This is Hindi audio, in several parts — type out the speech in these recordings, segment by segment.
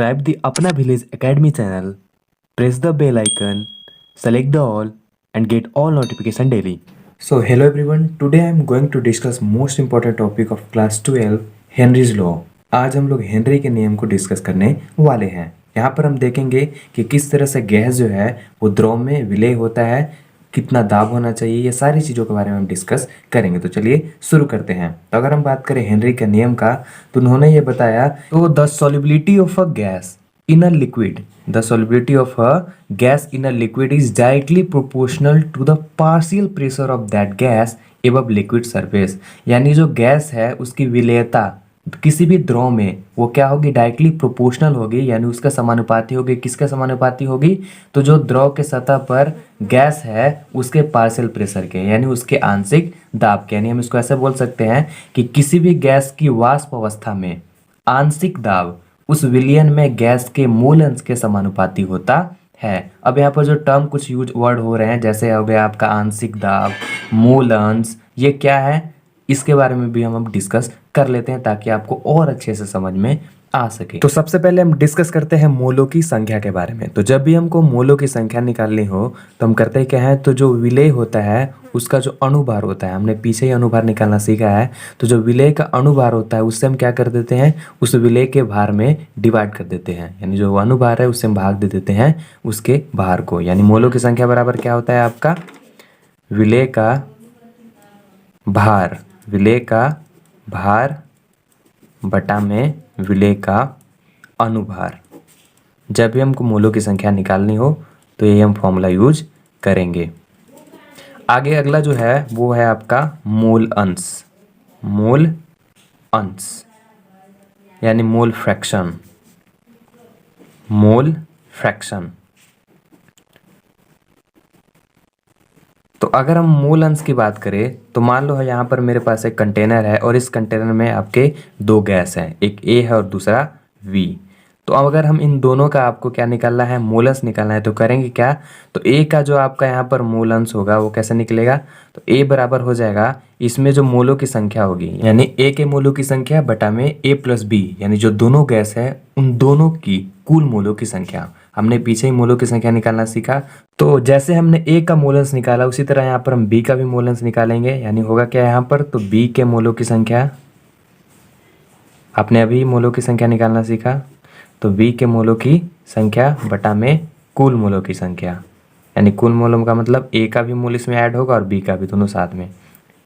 Subscribe the Apna Village Academy channel, press the bell icon, select the all and get all notification daily. So hello everyone, today I am going to discuss most important topic of class 12 Henry's Law. आज हम लोग हेनरी के नियम को डिस्कस करने वाले हैं। यहाँ पर हम देखेंगे कि किस तरह से गैस जो है वो द्रव में विलय होता है, कितना दाब होना चाहिए, ये सारी चीज़ों के बारे में हम डिस्कस करेंगे। तो चलिए शुरू करते हैं। तो अगर हम बात करें हेनरी के नियम का, तो उन्होंने ये बताया तो the solubility of a gas in a liquid, the solubility of a gas in a liquid is directly proportional to the partial pressure of that gas above liquid surface। यानी जो गैस है उसकी विलेयता किसी भी द्रव में वो क्या होगी, डायरेक्टली प्रोपोर्शनल होगी, यानी उसका समानुपाती होगी। किसके समानुपाती होगी? तो जो द्रव के सतह पर गैस है उसके पार्शियल प्रेशर के, यानी उसके आंशिक दाब के। यानी हम इसको ऐसे बोल सकते हैं कि किसी भी गैस की वाष्प अवस्था में आंशिक दाब उस विलयन में गैस के मूल अंश के समानुपाती होता है। अब यहाँ पर जो टर्म कुछ यूज वर्ड हो रहे हैं, जैसे हो गया आपका आंशिक दाब, मूल अंश, ये क्या है इसके बारे में भी हम डिस्कस कर लेते हैं ताकि आपको और अच्छे से समझ में आ सके। तो सबसे पहले हम डिस्कस करते हैं मोलों की संख्या के बारे में। तो जब भी हमको मोलों की संख्या निकालनी हो तो हम करते क्या है, तो जो विलेय होता है उसका जो अणुभार होता है, हमने पीछे ही अणुभार निकालना सीखा है। तो जो विलेय का अणुभार होता है उससे हम क्या कर देते हैं, उस विलेय के भार में डिवाइड कर देते हैं, यानी जो अणुभार है उससे हम भाग दे देते हैं उसके भार को। यानी मोलों की संख्या बराबर क्या होता है आपका, विलेय का भार, विलेय का भार बटा में विलेय का अनुभार। जब भी हमको मोलों की संख्या निकालनी हो तो ये हम फॉर्मूला यूज करेंगे। आगे अगला जो है वो है आपका मोल अंश, मोल अंश यानी मोल फ्रैक्शन, मोल फ्रैक्शन। तो अगर हम मोल अंश की बात करें तो मान लो है यहाँ पर मेरे पास एक कंटेनर है और इस कंटेनर में आपके दो गैस हैं, एक ए है और दूसरा वी। तो अब अगर हम इन दोनों का आपको क्या निकालना है, मोल अंश निकालना है, तो करेंगे क्या, तो ए का जो आपका यहाँ पर मोल अंश होगा वो कैसे निकलेगा, तो ए बराबर हो जाएगा इसमें जो मोलों की संख्या होगी, यानी ए के मोलों की संख्या बटा में ए प्लस बी, यानी जो दोनों गैस है उन दोनों की कुल मोलों की संख्या। हमने पीछे ही मोलों की संख्या निकालना सीखा। तो जैसे हमने ए का मोल अंश निकाला उसी तरह यहाँ पर हम बी का भी मोल अंश निकालेंगे। यानी होगा क्या यहाँ पर, तो बी के मोलों की संख्या, आपने अभी मोलों की संख्या निकालना सीखा, तो बी के मोलों की संख्या बटा में कुल मोलों की संख्या। यानी कुल मोलों का मतलब ए का भी मोल इसमें ऐड होगा और बी का भी, दोनों साथ में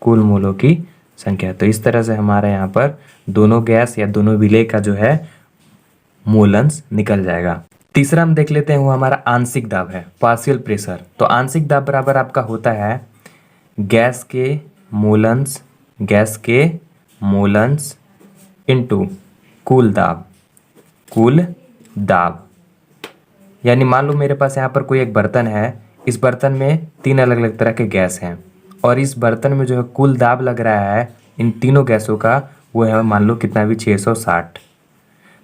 कुल मोलों की संख्या। तो इस तरह से हमारे यहाँ पर दोनों गैस या दोनों विलेय का जो है मोल अंश निकल जाएगा। तीसरा हम देख लेते हैं, वो हमारा आंशिक दाब है, पार्शियल प्रेशर। तो आंशिक दाब बराबर आपका होता है गैस के मोल अंश, गैस के मोल अंश इनटू कुल दाब, कुल दाब। यानी मान लो मेरे पास यहाँ पर कोई एक बर्तन है, इस बर्तन में तीन अलग अलग तरह के गैस हैं और इस बर्तन में जो है कुल दाब लग रहा है इन तीनों गैसों का, वो है मान लो कितना भी 660।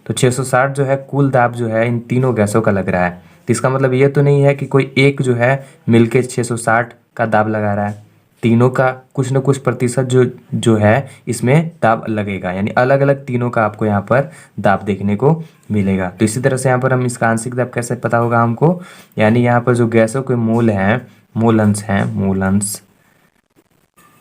तो 660 जो है कुल दाब जो है इन तीनों गैसों का लग रहा है। तो इसका मतलब ये तो नहीं है कि कोई एक जो है मिलके 660 का दाब लगा रहा है, तीनों का कुछ न कुछ प्रतिशत जो है इसमें दाब लगेगा, यानी अलग अलग तीनों का आपको यहाँ पर दाब देखने को मिलेगा। तो इसी तरह से यहाँ पर हम इसका आंशिक दाब कैसे पता होगा हमको, यानी यहाँ पर जो गैसों के मोल हैं, मोल अंश हैं, मोल अंश,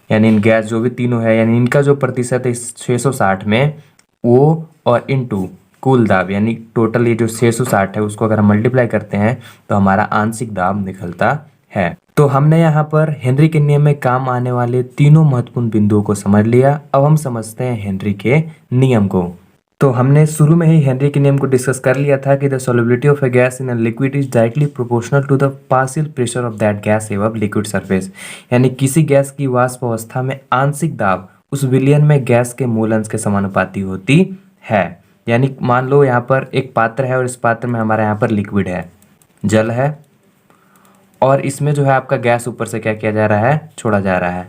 यानी इन गैस जो भी तीनों है, यानी इनका जो प्रतिशत है इस 660 में, वो और इनटू कुल दाब, यानी टोटल ये जो 660 है उसको अगर हम मल्टीप्लाई करते हैं तो हमारा आंशिक दाब निकलता है। तो हमने यहाँ पर हेनरी के नियम में काम आने वाले तीनों महत्वपूर्ण बिंदुओं को समझ लिया। अब हम समझते हैं हेनरी के नियम को। तो हमने शुरू में ही हेनरी के नियम को डिस्कस कर लिया था कि the solubility of a gas in a liquid is directly proportional to the partial pressure of that gas above liquid surface. यानी किसी गैस की वाष्प अवस्था में आंशिक दाब उस विलयन में गैस के मूल अंश के समानुपाती होती है। यानी मान लो यहाँ पर एक पात्र है और इस पात्र में हमारा यहाँ पर लिक्विड है, जल है, और इसमें जो है आपका गैस ऊपर से क्या किया जा रहा है, छोड़ा जा रहा है।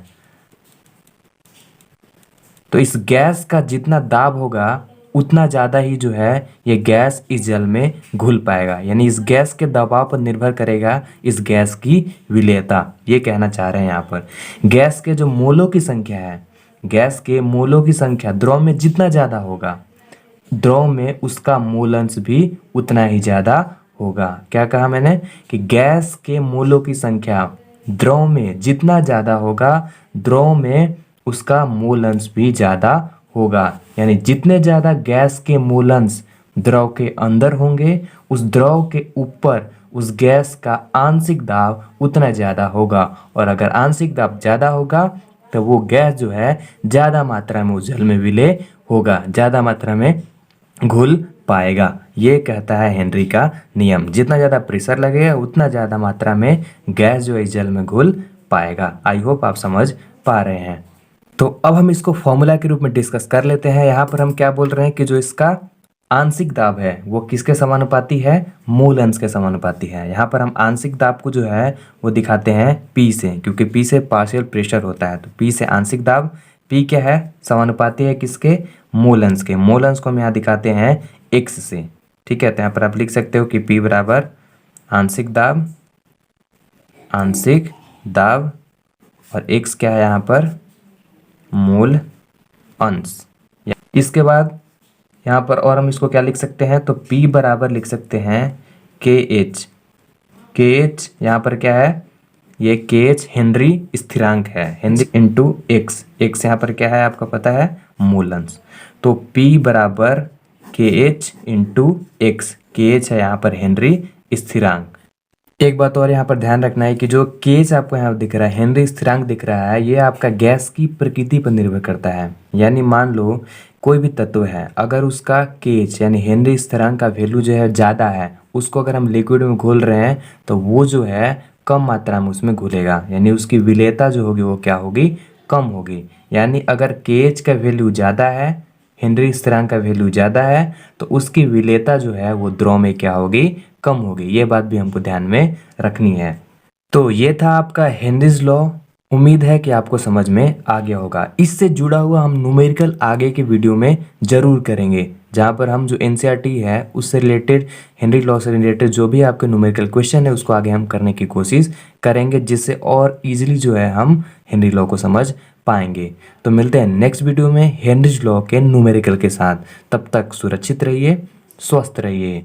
तो इस गैस का जितना दाब होगा उतना ज़्यादा ही जो है ये गैस इस जल में घुल पाएगा, यानी इस गैस के दबाव पर निर्भर करेगा इस गैस की विलेयता। ये कहना चाह रहे हैं यहाँ पर गैस के जो मोलों की संख्या है, गैस के मोलों की संख्या द्रव में जितना ज़्यादा होगा द्रव में उसका मोल अंश भी उतना ही ज़्यादा होगा। क्या कहा मैंने कि गैस के मोलों की संख्या द्रव में जितना ज़्यादा होगा, द्रव में उसका मोल अंश भी ज़्यादा होगा। यानी जितने ज़्यादा गैस के मोल अंश द्रव के अंदर होंगे, उस द्रव के ऊपर उस गैस का आंशिक दाब उतना ज़्यादा होगा। और अगर आंशिक दाब ज़्यादा होगा तो वो गैस जो है ज़्यादा मात्रा में उस जल में विलय होगा, ज़्यादा मात्रा में घुल पाएगा। ये कहता है हेनरी का नियम। जितना ज़्यादा प्रेशर लगेगा उतना ज़्यादा मात्रा में गैस जो है इस जल में घुल पाएगा। आई होप आप समझ पा रहे हैं। तो अब हम इसको फॉर्मूला के रूप में डिस्कस कर लेते हैं। यहाँ पर हम क्या बोल रहे हैं कि जो इसका आंशिक दाब है वो किसके समानुपाती है, मूल अंश के समानुपाती है। यहाँ पर हम आंशिक दाब को जो है वो दिखाते हैं P से, क्योंकि P से पार्शियल प्रेशर होता है। तो P से आंशिक दाब, P क्या है, समानुपाती है किसके, मूल अंश के। मूल अंश को हम यहाँ दिखाते हैं X से, ठीक है। तो यहाँ पर आप लिख सकते हो कि P बराबर आंशिक दाब, आंशिक दाब, और X क्या है यहाँ पर, मूल अंश। इसके बाद यहाँ पर और हम इसको क्या लिख सकते हैं, तो P बराबर लिख सकते हैं KH। KH यहाँ पर क्या है, ये KH हेनरी स्थिरांक है, हेनरी इंटू X। X यहाँ पर क्या है आपका पता है, मूल अंश। तो P बराबर KH इंटू X। KH है यहाँ पर हेनरी स्थिरांक। एक बात और यहाँ पर ध्यान रखना है कि जो केज आपको यहाँ दिख रहा है, हेनरी स्थिरांक दिख रहा है, ये आपका गैस की प्रकृति पर निर्भर करता है। यानी मान लो कोई भी तत्व है, अगर उसका केज यानी हेनरी स्थिरांक का वैल्यू जो है ज़्यादा है, उसको अगर हम लिक्विड में घोल रहे हैं तो वो जो है कम मात्रा में उसमें घुलेगा, यानी उसकी विलेयता जो होगी वो क्या होगी, कम होगी। यानी अगर केज का वैल्यू ज़्यादा है, हेनरी स्थिरांक का वैल्यू ज़्यादा है, तो उसकी विलेयता जो है वो द्रव में क्या होगी, कम होगी। ये बात भी हमको ध्यान में रखनी है। तो ये था आपका हेनरीज लॉ। उम्मीद है कि आपको समझ में आ गया होगा। इससे जुड़ा हुआ हम न्यूमेरिकल आगे के वीडियो में ज़रूर करेंगे, जहाँ पर हम जो एनसीईआरटी है उससे रिलेटेड, हेनरी लॉ से रिलेटेड जो भी आपके न्यूमेरिकल क्वेश्चन है उसको आगे हम करने की कोशिश करेंगे, जिससे और ईजिली जो है हम हेनरी लॉ को समझ पाएंगे। तो मिलते हैं नेक्स्ट वीडियो में हेनरीज लॉ के न्यूमेरिकल के साथ। तब तक सुरक्षित रहिए, स्वस्थ रहिए।